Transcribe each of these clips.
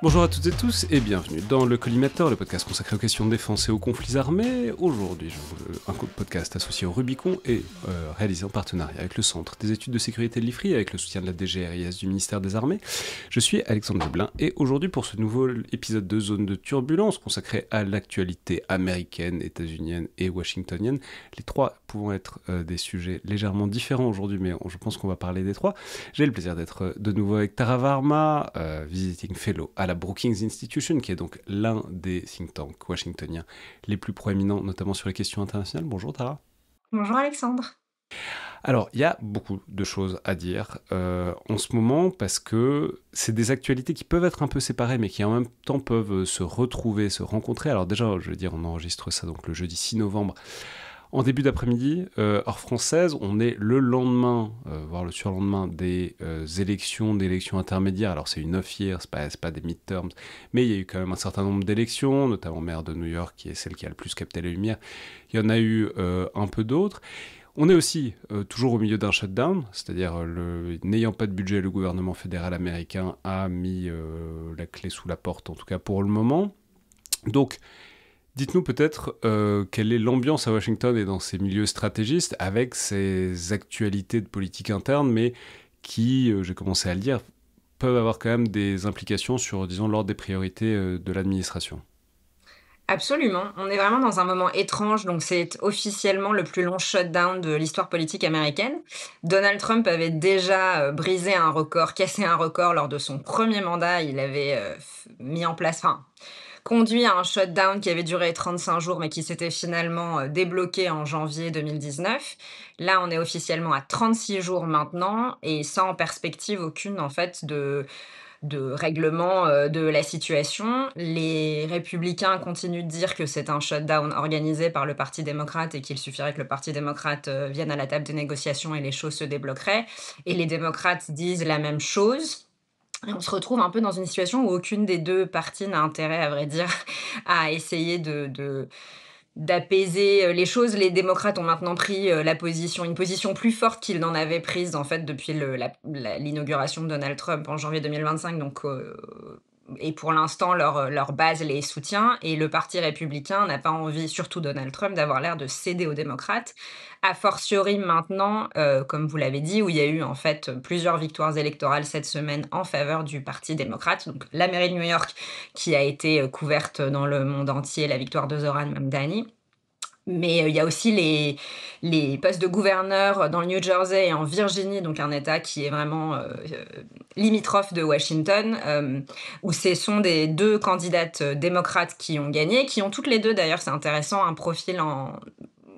Bonjour à toutes et tous et bienvenue dans le Collimateur, le podcast consacré aux questions de défense et aux conflits armés. Aujourd'hui, un podcast associé au Rubicon et réalisé en partenariat avec le Centre des études de sécurité de l'IFRI avec le soutien de la DGRIS du ministère des Armées. Je suis Alexandre Leblin et aujourd'hui pour ce nouveau épisode de Zone de Turbulence consacré à l'actualité américaine, états-unienne et washingtonienne, les trois pouvant être des sujets légèrement différents aujourd'hui, mais je pense qu'on va parler des trois. J'ai le plaisir d'être de nouveau avec Tara Varma, visiting fellow à la Brookings Institution, qui est donc l'un des think tanks washingtoniens les plus proéminents, notamment sur les questions internationales. Bonjour Tara. Bonjour Alexandre. Alors, il y a beaucoup de choses à dire en ce moment, parce que c'est des actualités qui peuvent être un peu séparées, mais qui en même temps peuvent se retrouver, se rencontrer. Alors déjà, je veux dire, on enregistre ça donc le jeudi 6 novembre, en début d'après-midi, heure française, on est le lendemain, voire le surlendemain des élections intermédiaires. Alors c'est une off-year, c'est pas des midterms, mais il y a eu quand même un certain nombre d'élections, notamment maire de New York, qui est celle qui a le plus capté la lumière. Il y en a eu un peu d'autres. On est aussi toujours au milieu d'un shutdown, c'est-à-dire n'ayant pas de budget, le gouvernement fédéral américain a mis la clé sous la porte, en tout cas pour le moment. Donc, dites-nous peut-être quelle est l'ambiance à Washington et dans ces milieux stratégistes avec ces actualités de politique interne, mais qui, j'ai commencé à le dire, peuvent avoir quand même des implications sur, disons, l'ordre des priorités de l'administration. Absolument, on est vraiment dans un moment étrange, donc c'est officiellement le plus long shutdown de l'histoire politique américaine. Donald Trump avait déjà brisé un record, cassé un record lors de son premier mandat. Il avait mis en place, conduit à un shutdown qui avait duré 35 jours, mais qui s'était finalement débloqué en janvier 2019. Là, on est officiellement à 36 jours maintenant, et sans perspective aucune, en fait, de règlement de la situation. Les républicains continuent de dire que c'est un shutdown organisé par le Parti démocrate et qu'il suffirait que le Parti démocrate vienne à la table des négociations et les choses se débloqueraient. Et les démocrates disent la même chose. Et on se retrouve un peu dans une situation où aucune des deux parties n'a intérêt, à vrai dire, à essayer d'apaiser les choses. Les démocrates ont maintenant pris une position plus forte qu'ils n'en avaient prise en fait depuis l'inauguration de Donald Trump en janvier 2025. Donc, et pour l'instant, leur base les soutient. Et le Parti républicain n'a pas envie, surtout Donald Trump, d'avoir l'air de céder aux démocrates. A fortiori maintenant, comme vous l'avez dit, où il y a eu en fait plusieurs victoires électorales cette semaine en faveur du Parti démocrate. Donc la mairie de New York qui a été couverte dans le monde entier, la victoire de Zoran Mamdani. Mais il y a aussi les postes de gouverneur dans le New Jersey et en Virginie, donc un État qui est vraiment limitrophe de Washington, où ce sont des deux candidates démocrates qui ont gagné, qui ont toutes les deux, d'ailleurs, c'est intéressant, un profil en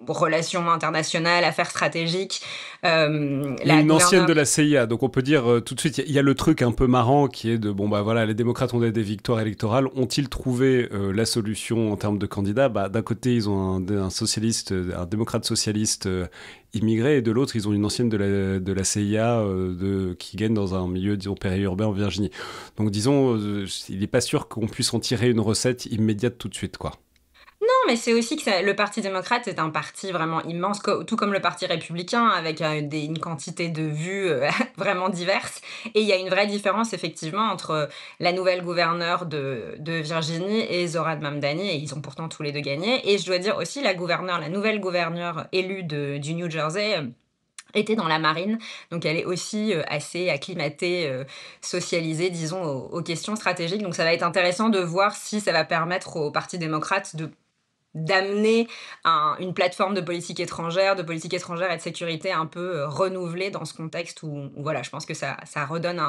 relations internationales, affaires stratégiques. Et La une ancienne gouverneure de la CIA, donc on peut dire tout de suite, il y a le truc un peu marrant qui est de, bon bah voilà, les démocrates ont des victoires électorales, ont-ils trouvé la solution en termes de candidats? Bah d'un côté ils ont un socialiste, un démocrate socialiste immigré, et de l'autre ils ont une ancienne de la CIA qui gagne dans un milieu, disons, périurbain en Virginie. Donc disons, il n'est pas sûr qu'on puisse en tirer une recette immédiate tout de suite, quoi. Non, mais c'est aussi que le Parti démocrate, c'est un parti vraiment immense, tout comme le Parti républicain, avec une quantité de vues vraiment diverses. Et il y a une vraie différence, effectivement, entre la nouvelle gouverneure de Virginie et Zoran Mamdani, et ils ont pourtant tous les deux gagné. Et je dois dire aussi, la nouvelle gouverneure élue du New Jersey, était dans la marine, donc elle est aussi assez acclimatée, socialisée, disons, aux questions stratégiques. Donc ça va être intéressant de voir si ça va permettre au Parti démocrate d'amener une plateforme de politique étrangère et de sécurité un peu renouvelée dans ce contexte où voilà, je pense que ça redonne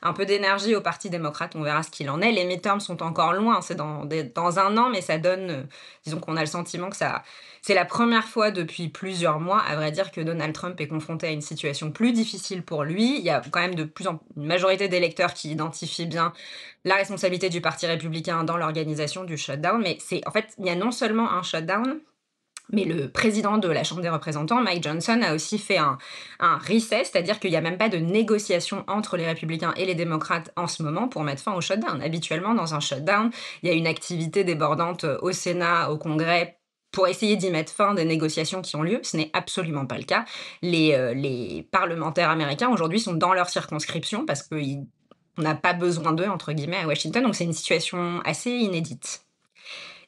un peu d'énergie au Parti démocrate. On verra ce qu'il en est. Les midterms sont encore loin, c'est dans un an, mais ça donne, disons qu'on a le sentiment que c'est la première fois depuis plusieurs mois, à vrai dire, que Donald Trump est confronté à une situation plus difficile pour lui. Il y a quand même une majorité d'électeurs qui identifient bien la responsabilité du Parti républicain dans l'organisation du shutdown. Mais en fait, il y a non seulement un shutdown, mais le président de la Chambre des représentants, Mike Johnson, a aussi fait un recess, c'est-à-dire qu'il n'y a même pas de négociation entre les républicains et les démocrates en ce moment pour mettre fin au shutdown. Habituellement, dans un shutdown, il y a une activité débordante au Sénat, au Congrès, pour essayer d'y mettre fin des négociations qui ont lieu. Ce n'est absolument pas le cas. Les parlementaires américains, aujourd'hui, sont dans leur circonscription parce qu'ils On n'a pas besoin d'eux, entre guillemets, à Washington, donc c'est une situation assez inédite.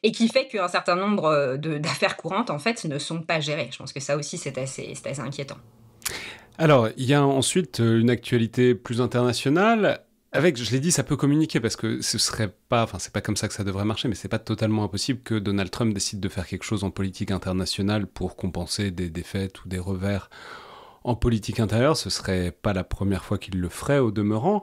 Et qui fait qu'un certain nombre d'affaires courantes, en fait, ne sont pas gérées. Je pense que ça aussi, c'est assez inquiétant. Alors, il y a ensuite une actualité plus internationale. Avec, je l'ai dit, ça peut communiquer parce que ce serait pas, enfin, c'est pas comme ça que ça devrait marcher, mais c'est pas totalement impossible que Donald Trump décide de faire quelque chose en politique internationale pour compenser des défaites ou des revers en politique intérieure. Ce serait pas la première fois qu'il le ferait au demeurant.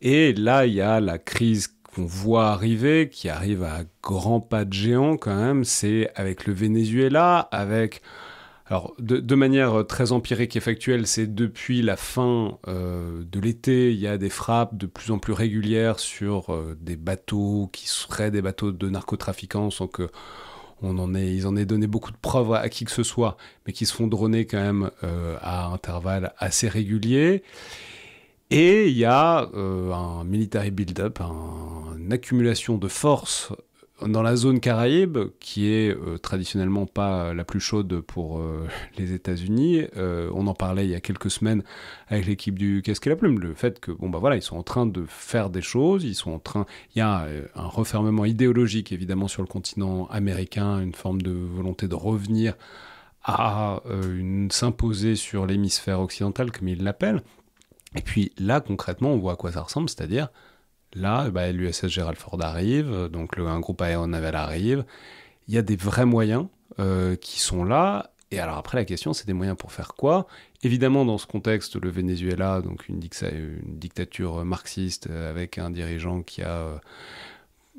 Et là, il y a la crise qu'on voit arriver, qui arrive à grands pas de géant quand même, c'est avec le Venezuela, avec... Alors, de manière très empirique et factuelle, c'est depuis la fin de l'été, il y a des frappes de plus en plus régulières sur des bateaux qui seraient des bateaux de narcotrafiquants, sans que ils en aient donné beaucoup de preuves à qui que ce soit, mais qui se font droner quand même à intervalles assez réguliers. Et il y a un military build-up, une accumulation de forces dans la zone Caraïbe, qui est traditionnellement pas la plus chaude pour les États-Unis. On en parlait il y a quelques semaines avec l'équipe du Casque et la Plume, le fait que voilà, ils sont en train de faire des choses, il y a un refermement idéologique évidemment sur le continent américain, une forme de volonté de revenir à s'imposer sur l'hémisphère occidental, comme ils l'appellent. Et puis là, concrètement, on voit à quoi ça ressemble, c'est-à-dire, là, l'USS Gerald Ford arrive, donc un groupe aéronaval arrive, il y a des vrais moyens qui sont là, et alors après la question, c'est des moyens pour faire quoi ? Évidemment, dans ce contexte, le Venezuela, donc une dictature marxiste avec un dirigeant qui a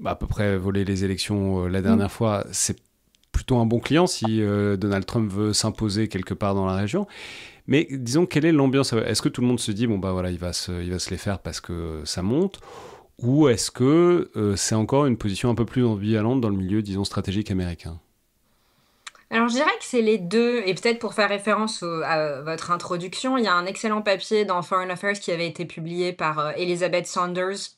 à peu près volé les élections la dernière fois, c'est plutôt un bon client si Donald Trump veut s'imposer quelque part dans la région. Mais disons, quelle est l'ambiance ? Est-ce que tout le monde se dit, bon bah voilà, il va se les faire parce que ça monte ? Ou est-ce que c'est encore une position un peu plus ambivalente dans le milieu, disons, stratégique américain ? Alors je dirais que c'est les deux, et peut-être pour faire référence à votre introduction, il y a un excellent papier dans Foreign Affairs qui avait été publié par Elizabeth Saunders,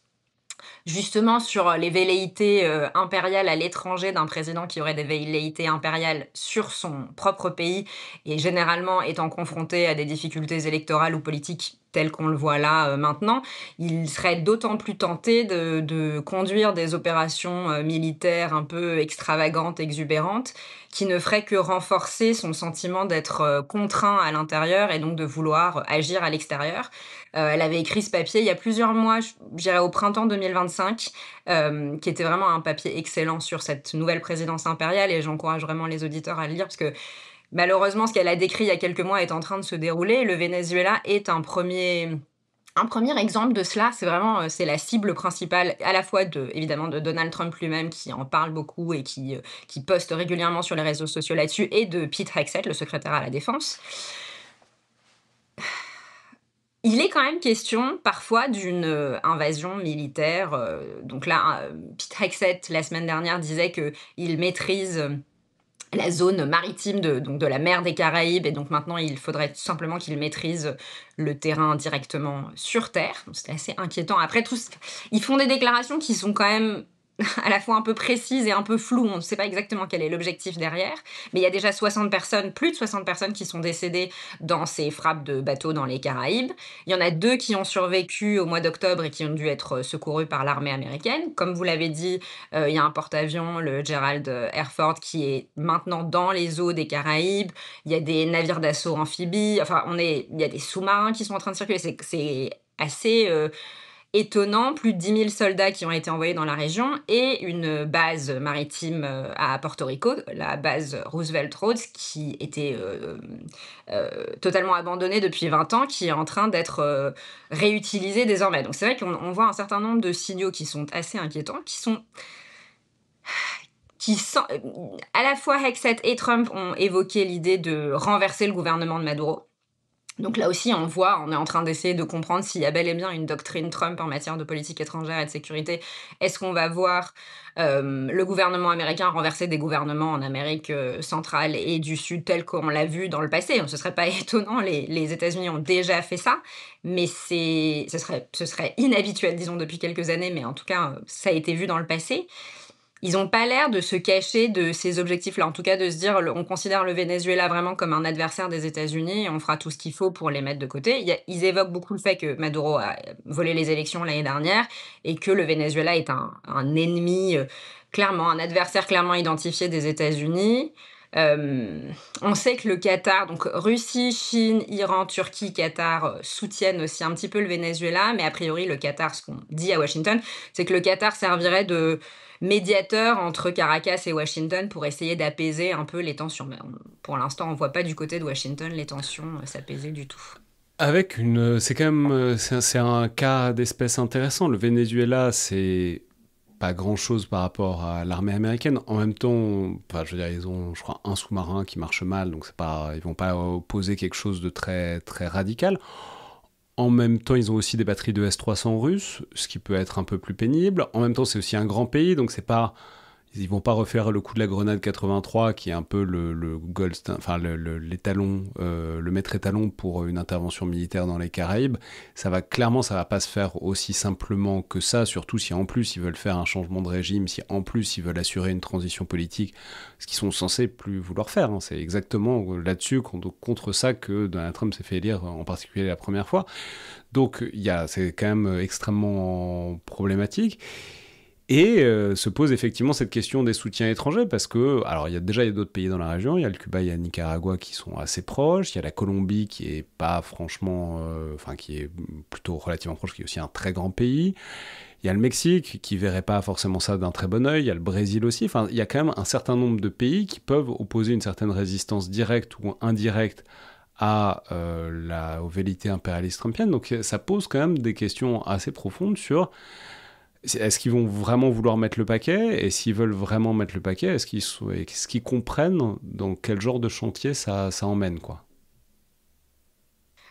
justement sur les velléités impériales à l'étranger d'un président qui aurait des velléités impériales sur son propre pays et généralement étant confronté à des difficultés électorales ou politiques telles qu'on le voit là maintenant, il serait d'autant plus tenté de conduire des opérations militaires un peu extravagantes, exubérantes, qui ne feraient que renforcer son sentiment d'être contraint à l'intérieur et donc de vouloir agir à l'extérieur. Elle avait écrit ce papier il y a plusieurs mois, je dirais au printemps 2025, qui était vraiment un papier excellent sur cette nouvelle présidence impériale et j'encourage vraiment les auditeurs à le lire parce que malheureusement, ce qu'elle a décrit il y a quelques mois est en train de se dérouler. Le Venezuela est un premier exemple de cela. C'est vraiment, c'est la cible principale à la fois évidemment de Donald Trump lui-même qui en parle beaucoup et qui poste régulièrement sur les réseaux sociaux là-dessus et de Pete Hegseth, le secrétaire à la défense. Il est quand même question parfois d'une invasion militaire. Donc là, Pete Hegseth, la semaine dernière, disait qu'il maîtrise la zone maritime donc de la mer des Caraïbes et donc maintenant il faudrait tout simplement qu'il maîtrise le terrain directement sur terre. Donc c'était assez inquiétant. Après, ils font des déclarations qui sont quand même à la fois un peu précises et un peu floues. On ne sait pas exactement quel est l'objectif derrière, mais il y a déjà plus de 60 personnes qui sont décédées dans ces frappes de bateaux dans les Caraïbes. Il y en a 2 qui ont survécu au mois d'octobre et qui ont dû être secourus par l'armée américaine. Comme vous l'avez dit, il y a un porte-avions, le Gerald R. Ford, qui est maintenant dans les eaux des Caraïbes. Il y a des navires d'assaut amphibies. Enfin, il y a des sous-marins qui sont en train de circuler. C'est assez étonnant, plus de 10 000 soldats qui ont été envoyés dans la région et une base maritime à Porto Rico, la base Roosevelt Roads, qui était totalement abandonnée depuis 20 ans, qui est en train d'être réutilisée désormais. Donc c'est vrai qu'on voit un certain nombre de signaux qui sont assez inquiétants, à la fois Hegseth et Trump ont évoqué l'idée de renverser le gouvernement de Maduro. Donc là aussi, on est en train d'essayer de comprendre s'il y a bel et bien une doctrine Trump en matière de politique étrangère et de sécurité. Est-ce qu'on va voir le gouvernement américain renverser des gouvernements en Amérique centrale et du Sud tel qu'on l'a vu dans le passé ? Ce serait pas étonnant, les États-Unis ont déjà fait ça, mais ce serait inhabituel, disons, depuis quelques années, mais en tout cas, ça a été vu dans le passé. ils n'ont pas l'air de se cacher de ces objectifs-là. En tout cas, de se dire, on considère le Venezuela vraiment comme un adversaire des États-Unis et on fera tout ce qu'il faut pour les mettre de côté. Ils évoquent beaucoup le fait que Maduro a volé les élections l'année dernière et que le Venezuela est un ennemi, clairement, un adversaire clairement identifié des États-Unis. On sait que le Qatar, donc Russie, Chine, Iran, Turquie, Qatar, soutiennent aussi un petit peu le Venezuela, mais a priori le Qatar, ce qu'on dit à Washington, c'est que le Qatar servirait de médiateur entre Caracas et Washington pour essayer d'apaiser un peu les tensions. Mais pour l'instant, on ne voit pas du côté de Washington les tensions s'apaiser du tout. C'est quand même, c'est un cas d'espèce intéressant. Le Venezuela, c'est pas grand-chose par rapport à l'armée américaine. En même temps, enfin, je veux dire, ils ont, je crois, un sous-marin qui marche mal, donc c'est pas, ils vont pas opposer quelque chose de très, très radical. En même temps, ils ont aussi des batteries de S-300 russes, ce qui peut être un peu plus pénible. En même temps, c'est aussi un grand pays, donc c'est pas, ils vont pas refaire le coup de la grenade 83, qui est un peu le gold, enfin l'étalon, le maître étalon pour une intervention militaire dans les Caraïbes. Ça va pas se faire aussi simplement que ça, surtout si en plus ils veulent faire un changement de régime, si en plus ils veulent assurer une transition politique, ce qu'ils sont censés plus vouloir faire. Hein. C'est exactement là-dessus, contre ça, que Donald Trump s'est fait élire, en particulier la première fois. Donc c'est quand même extrêmement problématique. Et se pose effectivement cette question des soutiens étrangers, parce que, alors il y a d'autres pays dans la région, il y a le Cuba, il y a le Nicaragua qui sont assez proches, il y a la Colombie qui est pas franchement, qui est plutôt relativement proche, qui est aussi un très grand pays, il y a le Mexique qui verrait pas forcément ça d'un très bon œil, il y a le Brésil aussi, enfin il y a quand même un certain nombre de pays qui peuvent opposer une certaine résistance directe ou indirecte à aux velléités impérialistes trumpiennes, donc ça pose quand même des questions assez profondes sur est-ce qu'ils vont vraiment vouloir mettre le paquet? Et s'ils veulent vraiment mettre le paquet, est-ce qu'ils comprennent dans quel genre de chantier ça emmène, quoi?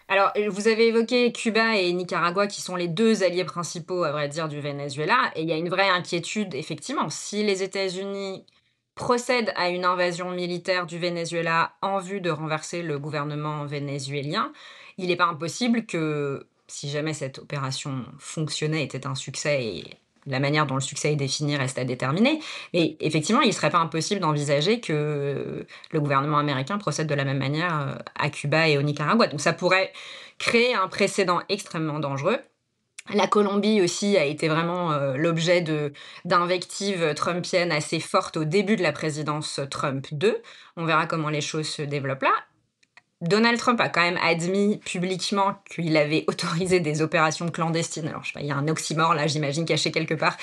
Alors, vous avez évoqué Cuba et Nicaragua, qui sont les deux alliés principaux, à vrai dire, du Venezuela. Et il y a une vraie inquiétude, effectivement. Si les États-Unis procèdent à une invasion militaire du Venezuela en vue de renverser le gouvernement vénézuélien, il n'est pas impossible que, si jamais cette opération fonctionnait, était un succès, et la manière dont le succès est défini reste à déterminer, mais effectivement, il ne serait pas impossible d'envisager que le gouvernement américain procède de la même manière à Cuba et au Nicaragua. Donc ça pourrait créer un précédent extrêmement dangereux. La Colombie aussi a été vraiment l'objet d'invectives trumpiennes assez fortes au début de la présidence Trump 2. On verra comment les choses se développent là. Donald Trump a quand même admis publiquement qu'il avait autorisé des opérations clandestines. Alors, je sais pas, il y a un oxymore là, j'imagine, caché quelque part,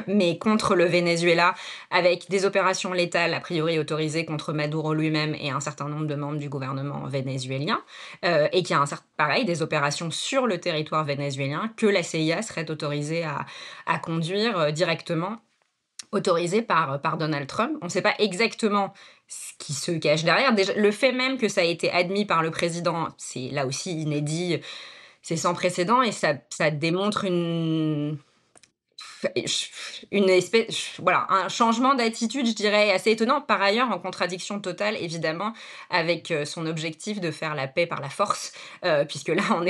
mais contre le Venezuela, avec des opérations létales a priori autorisées contre Maduro lui-même et un certain nombre de membres du gouvernement vénézuélien, et qu'il y a pareil, des opérations sur le territoire vénézuélien que la CIA serait autorisée à conduire directement, autorisé par Donald Trump. On ne sait pas exactement ce qui se cache derrière. Déjà, le fait même que ça a été admis par le président, c'est là aussi inédit, c'est sans précédent et ça démontre une espèce, voilà, un changement d'attitude, je dirais, assez étonnant. Par ailleurs, en contradiction totale, évidemment, avec son objectif de faire la paix par la force, puisque là, on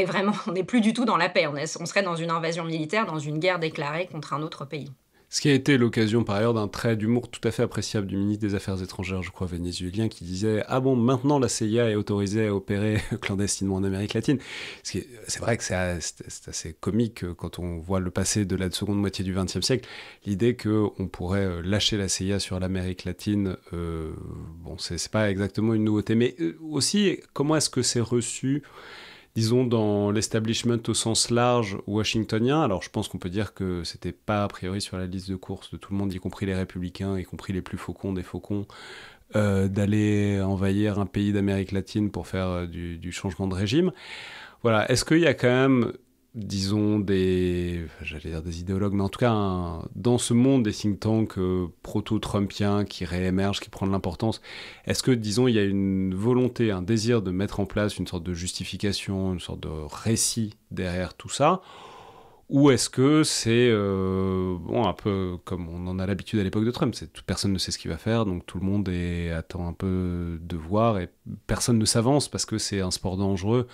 n'est plus du tout dans la paix. On serait dans une invasion militaire, dans une guerre déclarée contre un autre pays. Ce qui a été l'occasion par ailleurs d'un trait d'humour tout à fait appréciable du ministre des Affaires étrangères, je crois, vénézuélien, qui disait « Ah bon, maintenant la CIA est autorisée à opérer clandestinement en Amérique latine ». C'est vrai que c'est assez comique quand on voit le passé de la seconde moitié du XXe siècle. L'idée qu'on pourrait lâcher la CIA sur l'Amérique latine, bon, c'est pas exactement une nouveauté. Mais aussi, comment est-ce que c'est reçu, disons, dans l'establishment au sens large washingtonien? Alors je pense qu'on peut dire que c'était pas a priori sur la liste de course de tout le monde, y compris les républicains, y compris les plus faucons des faucons, d'aller envahir un pays d'Amérique latine pour faire du changement de régime. Voilà, est-ce qu'il y a quand même, disons, j'allais dire des idéologues, mais en tout cas, dans ce monde des think tanks proto-trumpiens qui réémergent, qui prennent l'importance, est-ce que, disons, il y a une volonté, un désir de mettre en place une sorte de justification, une sorte de récit derrière tout ça? Ou est-ce que c'est bon, un peu comme on en a l'habitude à l'époque de Trump, personne ne sait ce qu'il va faire, donc tout le monde attend un peu de voir et personne ne s'avance parce que c'est un sport dangereux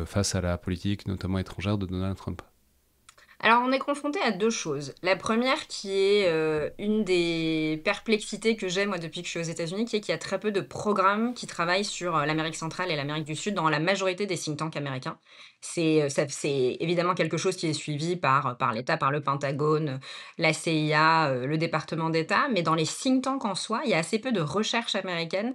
face à la politique, notamment étrangère, de Donald Trump. Alors, on est confronté à 2 choses. La première qui est, une des perplexités que j'ai moi depuis que je suis aux États-Unis, qui est qu'il y a très peu de programmes qui travaillent sur, l'Amérique centrale et l'Amérique du Sud dans la majorité des think tanks américains. C'est évidemment quelque chose qui est suivi par l'État, par le Pentagone, la CIA, le département d'État, mais dans les think tanks en soi, il y a assez peu de recherche américaine,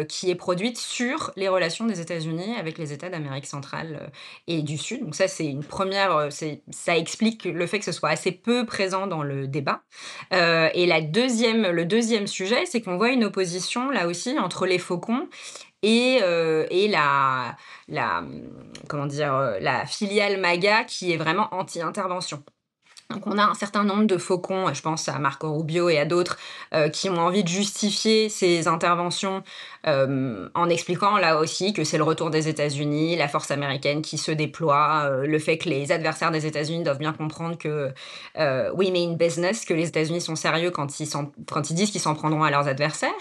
qui est produite sur les relations des États-Unis avec les États d'Amérique centrale, et du Sud. Donc ça, c'est une première, ça explique le fait que ce soit assez peu présent dans le débat. Et le deuxième sujet, c'est qu'on voit une opposition, là aussi, entre les faucons et comment dire? La filiale MAGA qui est vraiment anti-intervention. Donc on a un certain nombre de faucons, je pense à Marco Rubio et à d'autres, qui ont envie de justifier ces interventions, en expliquant là aussi que c'est le retour des États-Unis, la force américaine qui se déploie, le fait que les adversaires des États-Unis doivent bien comprendre que, we mean business, que les États-Unis sont sérieux quand ils disent qu'ils s'en prendront à leurs adversaires.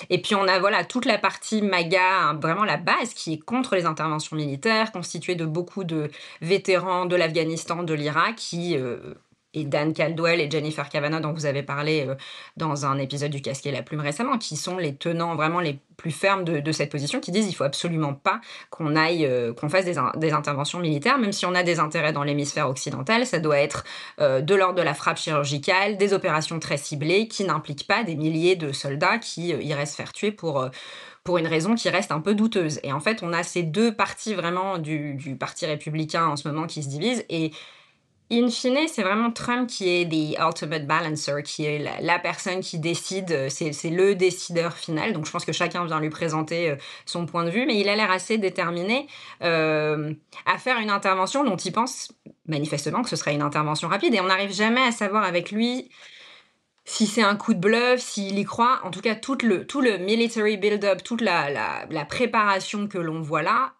Et puis on a voilà toute la partie MAGA, hein, vraiment la base qui est contre les interventions militaires, constituée de beaucoup de vétérans de l'Afghanistan, de l'Irak, et Dan Caldwell et Jennifer Cavanaugh dont vous avez parlé dans un épisode du Casque et la Plume récemment, qui sont les tenants vraiment les plus fermes de cette position, qui disent il faut absolument pas qu'on fasse des interventions militaires, même si on a des intérêts dans l'hémisphère occidental, ça doit être de l'ordre de la frappe chirurgicale, des opérations très ciblées qui n'impliquent pas des milliers de soldats qui iraient se faire tuer pour une raison qui reste un peu douteuse. Et en fait, on a ces deux parties vraiment du parti républicain en ce moment qui se divisent, et in fine, c'est vraiment Trump qui est the ultimate balancer, qui est la personne qui décide, c'est le décideur final. Donc je pense que chacun vient lui présenter son point de vue, mais il a l'air assez déterminé à faire une intervention dont il pense manifestement que ce serait une intervention rapide. Et on n'arrive jamais à savoir avec lui si c'est un coup de bluff, s'il y croit. En tout cas, tout le military build-up, toute la préparation que l'on voit là,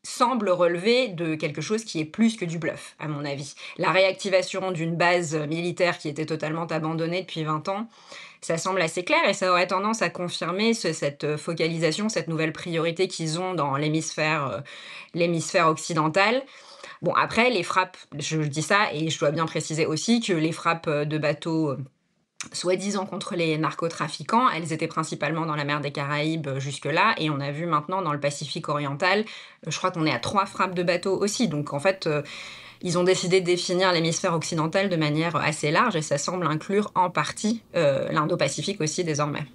semble relever de quelque chose qui est plus que du bluff, à mon avis. La réactivation d'une base militaire qui était totalement abandonnée depuis 20 ans, ça semble assez clair, et ça aurait tendance à confirmer cette focalisation, cette nouvelle priorité qu'ils ont dans l'hémisphère occidental. Bon, après, les frappes, je dis ça, et je dois bien préciser aussi que les frappes de bateaux soi-disant contre les narcotrafiquants, elles étaient principalement dans la mer des Caraïbes jusque-là, et on a vu maintenant dans le Pacifique oriental, je crois qu'on est à 3 frappes de bateaux aussi. Donc en fait, ils ont décidé de définir l'hémisphère occidental de manière assez large, et ça semble inclure en partie l'Indo-Pacifique aussi désormais.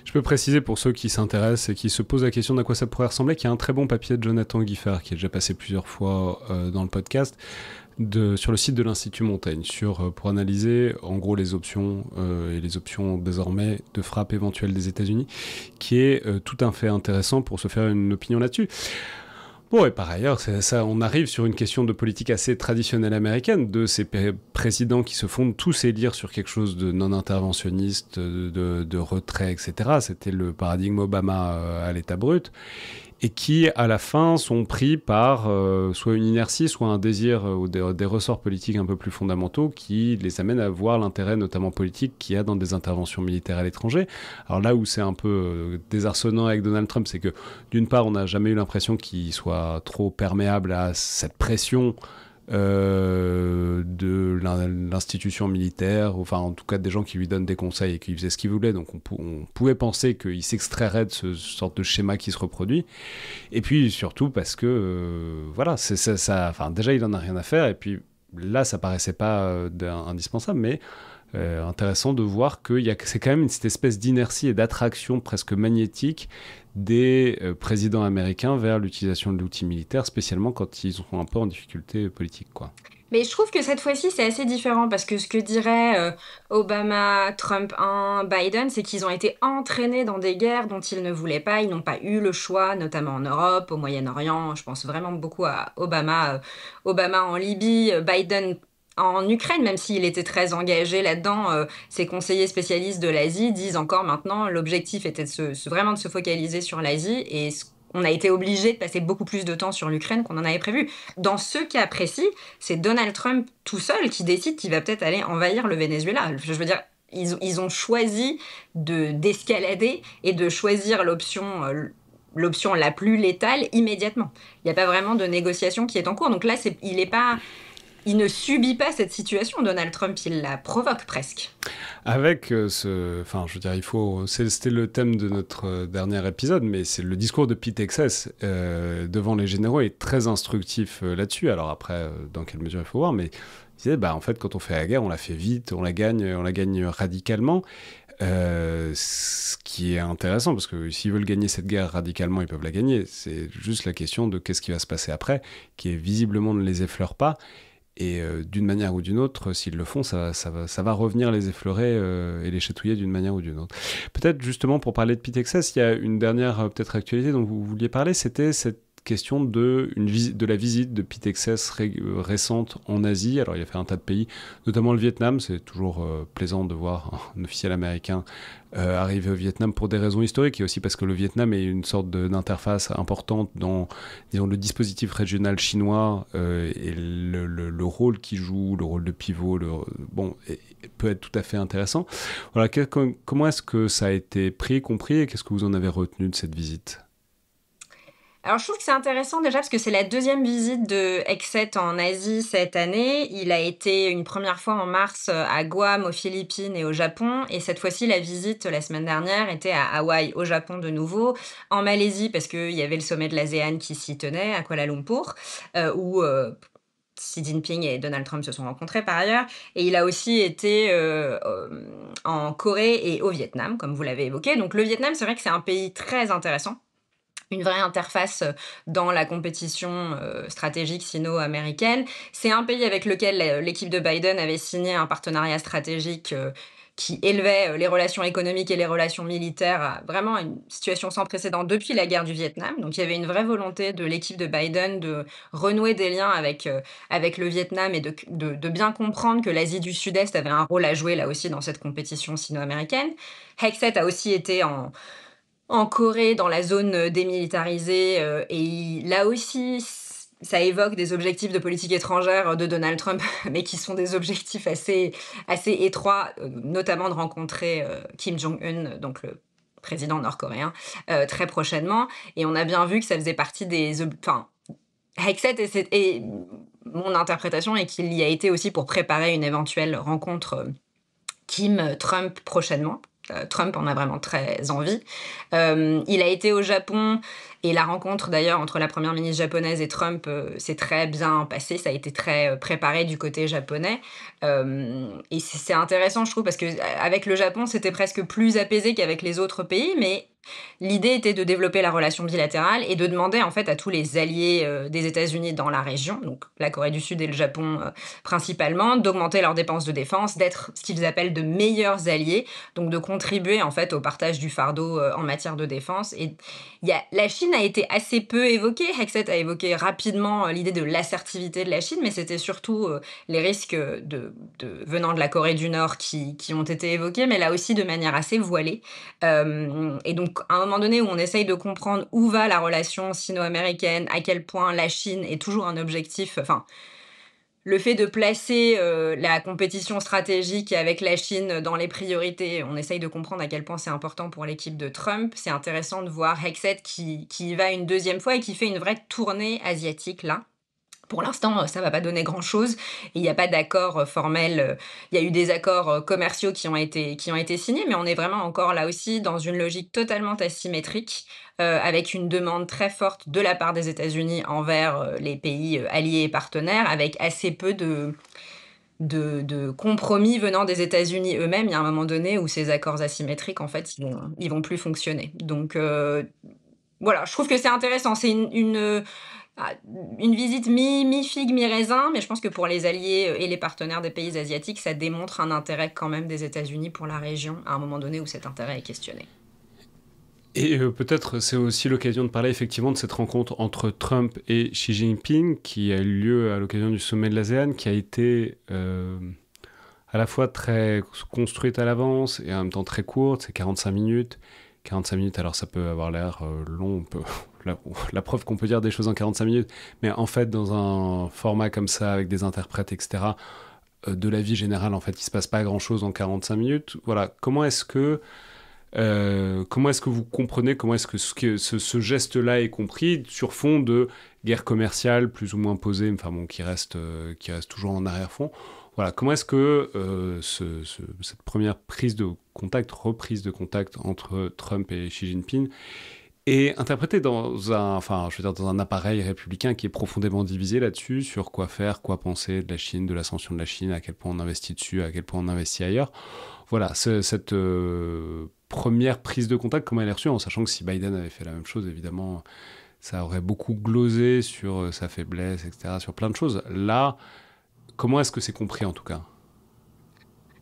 Je peux préciser pour ceux qui s'intéressent et qui se posent la question d'à quoi ça pourrait ressembler, qu'il y a un très bon papier de Jonathan Guiffard, qui est déjà passé plusieurs fois dans le podcast, sur le site de l'Institut Montaigne, pour analyser en gros les options et les options désormais de frappe éventuelle des États-Unis, qui est tout à fait intéressant pour se faire une opinion là-dessus. Bon, et par ailleurs, on arrive sur une question de politique assez traditionnelle américaine, de ces présidents qui se font tous élire sur quelque chose de non-interventionniste, de retrait, etc. C'était le paradigme Obama à l'état brut, et qui, à la fin, sont pris par soit une inertie, soit un désir ou des ressorts politiques un peu plus fondamentaux qui les amènent à voir l'intérêt, notamment politique, qu'il y a dans des interventions militaires à l'étranger. Alors là où c'est un peu désarçonnant avec Donald Trump, c'est que, d'une part, on n'a jamais eu l'impression qu'il soit trop perméable à cette pression de l'institution militaire, enfin en tout cas des gens qui lui donnent des conseils et qui faisaient ce qu'il voulait, donc on pouvait penser qu'il s'extrairait de ce sorte de schéma qui se reproduit. Et puis surtout parce que voilà, enfin déjà il en a rien à faire, et puis là ça paraissait pas indispensable, mais intéressant de voir que c'est quand même cette espèce d'inertie et d'attraction presque magnétique des présidents américains vers l'utilisation de l'outil militaire, spécialement quand ils sont un peu en difficulté politique, quoi. Mais je trouve que cette fois-ci, c'est assez différent, parce que ce que dirait Obama, Trump 1, Biden, c'est qu'ils ont été entraînés dans des guerres dont ils ne voulaient pas, ils n'ont pas eu le choix, notamment en Europe, au Moyen-Orient. Je pense vraiment beaucoup à Obama en Libye, Biden en Ukraine, même s'il était très engagé là-dedans. Ses conseillers spécialistes de l'Asie disent encore maintenant l'objectif était vraiment de se focaliser sur l'Asie, et on a été obligé de passer beaucoup plus de temps sur l'Ukraine qu'on en avait prévu. Dans ce cas précis, c'est Donald Trump tout seul qui décide qu'il va peut-être aller envahir le Venezuela. Je veux dire, ils ont choisi d'escalader et de choisir l'option la plus létale immédiatement. Il n'y a pas vraiment de négociation qui est en cours. Donc là, il n'est pas il ne subit pas cette situation, Donald Trump, il la provoque presque. Avec enfin, je veux dire, c'était le thème de notre dernier épisode, mais c'est le discours de Pete Hegseth devant les généraux est très instructif là-dessus. Alors après, dans quelle mesure il faut voir, mais il disait, en fait, quand on fait la guerre, on la fait vite, on la gagne radicalement. Ce qui est intéressant, parce que s'ils veulent gagner cette guerre radicalement, ils peuvent la gagner. C'est juste la question de qu'est-ce qui va se passer après, qui visiblement ne les effleure pas. Et d'une manière ou d'une autre, s'ils le font, ça va revenir les effleurer et les chatouiller d'une manière ou d'une autre. Peut-être justement pour parler de Pete Hegseth, il y a une dernière peut-être actualité dont vous vouliez parler, c'était cette question de la visite de Pete Hegseth récente en Asie. Alors il a fait un tas de pays, notamment le Vietnam. C'est toujours plaisant de voir un officiel américain arriver au Vietnam pour des raisons historiques et aussi parce que le Vietnam est une sorte d'interface importante dans, disons, le dispositif régional chinois et le rôle qu'il joue, le rôle de pivot, peut être tout à fait intéressant. Voilà, comment est-ce que ça a été pris, compris et qu'est-ce que vous en avez retenu de cette visite ? Alors, je trouve que c'est intéressant déjà parce que c'est la deuxième visite de Hegseth en Asie cette année. Il a été une première fois en mars à Guam, aux Philippines et au Japon. Et cette fois-ci, la visite, la semaine dernière, était à Hawaï, au Japon de nouveau, en Malaisie parce qu'il y avait le sommet de l'ASEAN qui s'y tenait, à Kuala Lumpur, où Xi Jinping et Donald Trump se sont rencontrés par ailleurs. Et il a aussi été en Corée et au Vietnam, comme vous l'avez évoqué. Donc le Vietnam, c'est vrai que c'est un pays très intéressant. Une vraie interface dans la compétition stratégique sino-américaine. C'est un pays avec lequel l'équipe de Biden avait signé un partenariat stratégique qui élevait les relations économiques et les relations militaires à vraiment une situation sans précédent depuis la guerre du Vietnam. Donc il y avait une vraie volonté de l'équipe de Biden de renouer des liens avec le Vietnam et de bien comprendre que l'Asie du Sud-Est avait un rôle à jouer là aussi dans cette compétition sino-américaine. Hegseth a aussi été en Corée, dans la zone démilitarisée, et là aussi, ça évoque des objectifs de politique étrangère de Donald Trump, mais qui sont des objectifs assez étroits, notamment de rencontrer Kim Jong-un, donc le président nord-coréen, très prochainement. Et on a bien vu que ça faisait partie enfin, Hegseth et mon interprétation est qu'il y a été aussi pour préparer une éventuelle rencontre Kim-Trump prochainement. Trump en a vraiment très envie. Il a été au Japon et la rencontre d'ailleurs entre la première ministre japonaise et Trump s'est très bien passée. Ça a été très préparé du côté japonais. Et c'est intéressant, je trouve, parce qu'avec le Japon, c'était presque plus apaisé qu'avec les autres pays, mais l'idée était de développer la relation bilatérale et de demander en fait à tous les alliés des États-Unis dans la région, donc la Corée du Sud et le Japon principalement, d'augmenter leurs dépenses de défense, d'être ce qu'ils appellent de meilleurs alliés, donc de contribuer en fait au partage du fardeau en matière de défense. Et la Chine a été assez peu évoquée. Hegseth a évoqué rapidement l'idée de l'assertivité de la Chine, mais c'était surtout les risques venant de la Corée du Nord qui ont été évoqués, mais là aussi de manière assez voilée. Et donc, à un moment donné où on essaye de comprendre où va la relation sino-américaine, à quel point la Chine est toujours un objectif, enfin, le fait de placer la compétition stratégique avec la Chine dans les priorités, on essaye de comprendre à quel point c'est important pour l'équipe de Trump. C'est intéressant de voir Hegseth qui y va une deuxième fois et qui fait une vraie tournée asiatique là. Pour l'instant, ça va pas donner grand-chose. Il n'y a pas d'accord formel. Il y a eu des accords commerciaux qui ont été signés, mais on est vraiment encore là aussi dans une logique totalement asymétrique, avec une demande très forte de la part des États-Unis envers les pays alliés et partenaires, avec assez peu de compromis venant des États-Unis eux-mêmes. Il y a un moment donné où ces accords asymétriques, en fait, ils vont plus fonctionner. Donc voilà, je trouve que c'est intéressant. C'est une visite mi-figue, mi-raisin, mais je pense que pour les alliés et les partenaires des pays asiatiques, ça démontre un intérêt quand même des États-Unis pour la région, à un moment donné où cet intérêt est questionné. Et peut-être c'est aussi l'occasion de parler effectivement de cette rencontre entre Trump et Xi Jinping qui a eu lieu à l'occasion du sommet de l'ASEAN, qui a été à la fois très construite à l'avance et en même temps très courte, c'est 45 minutes. 45 minutes, alors ça peut avoir l'air long, la preuve qu'on peut dire des choses en 45 minutes, mais en fait, dans un format comme ça, avec des interprètes, etc., de la vie générale, en fait, il ne se passe pas grand-chose en 45 minutes. Voilà, comment est-ce que vous comprenez, comment est-ce que ce geste-là est compris sur fond de guerre commerciale plus ou moins posée, enfin bon, qui reste toujours en arrière-fond. Voilà, comment est-ce que cette première reprise de contact entre Trump et Xi Jinping est interprétée dans un appareil républicain qui est profondément divisé là-dessus, sur quoi faire, quoi penser de la Chine, de l'ascension de la Chine, à quel point on investit dessus, à quel point on investit ailleurs. Voilà, cette première prise de contact, comment elle est reçue, en sachant que si Biden avait fait la même chose, évidemment, ça aurait beaucoup glosé sur sa faiblesse, etc., sur plein de choses. Là, comment est-ce que c'est compris, en tout cas ?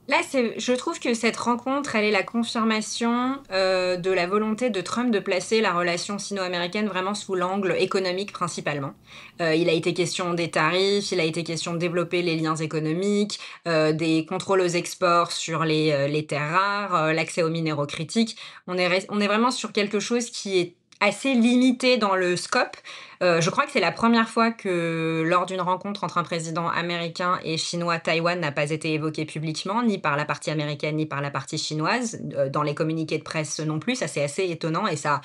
Là, je trouve que cette rencontre, elle est la confirmation de la volonté de Trump de placer la relation sino-américaine vraiment sous l'angle économique principalement. Il a été question des tarifs, il a été question de développer les liens économiques, des contrôles aux exports sur les terres rares, l'accès aux minéraux critiques. On est vraiment sur quelque chose qui est assez limité dans le scope. Je crois que c'est la première fois que lors d'une rencontre entre un président américain et chinois, Taïwan n'a pas été évoqué publiquement, ni par la partie américaine, ni par la partie chinoise, dans les communiqués de presse non plus. Ça, c'est assez étonnant et ça,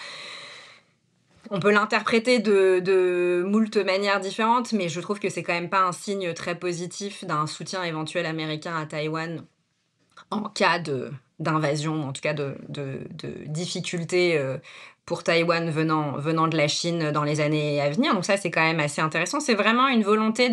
on peut l'interpréter de moult manières différentes, mais je trouve que c'est quand même pas un signe très positif d'un soutien éventuel américain à Taïwan en cas d'invasion, en tout cas de difficultés pour Taïwan venant de la Chine dans les années à venir. Donc ça, c'est quand même assez intéressant. C'est vraiment une volonté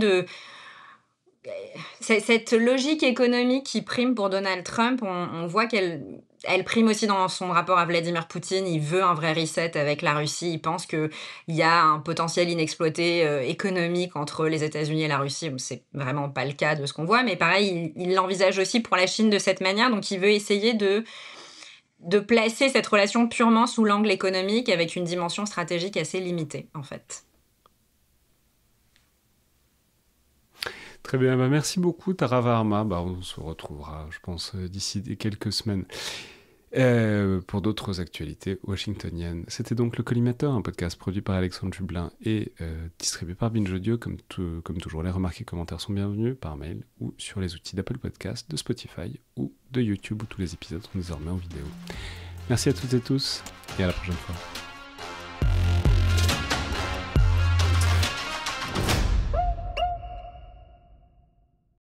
cette logique économique qui prime pour Donald Trump, on voit qu'elle prime aussi dans son rapport à Vladimir Poutine. Il veut un vrai reset avec la Russie. Il pense qu'il y a un potentiel inexploité économique entre les États-Unis et la Russie. C'est vraiment pas le cas de ce qu'on voit, mais pareil, il l'envisage aussi pour la Chine de cette manière. Donc il veut essayer de placer cette relation purement sous l'angle économique avec une dimension stratégique assez limitée, en fait. Très bien, merci beaucoup Tara Varma. On se retrouvera, je pense, d'ici quelques semaines pour d'autres actualités washingtoniennes. C'était donc Le Collimateur, un podcast produit par Alexandre Jublin et distribué par Binge Audio. Comme toujours, les remarques et commentaires sont bienvenus par mail ou sur les outils d'Apple Podcast, de Spotify ou de YouTube où tous les épisodes sont désormais en vidéo. Merci à toutes et tous et à la prochaine fois.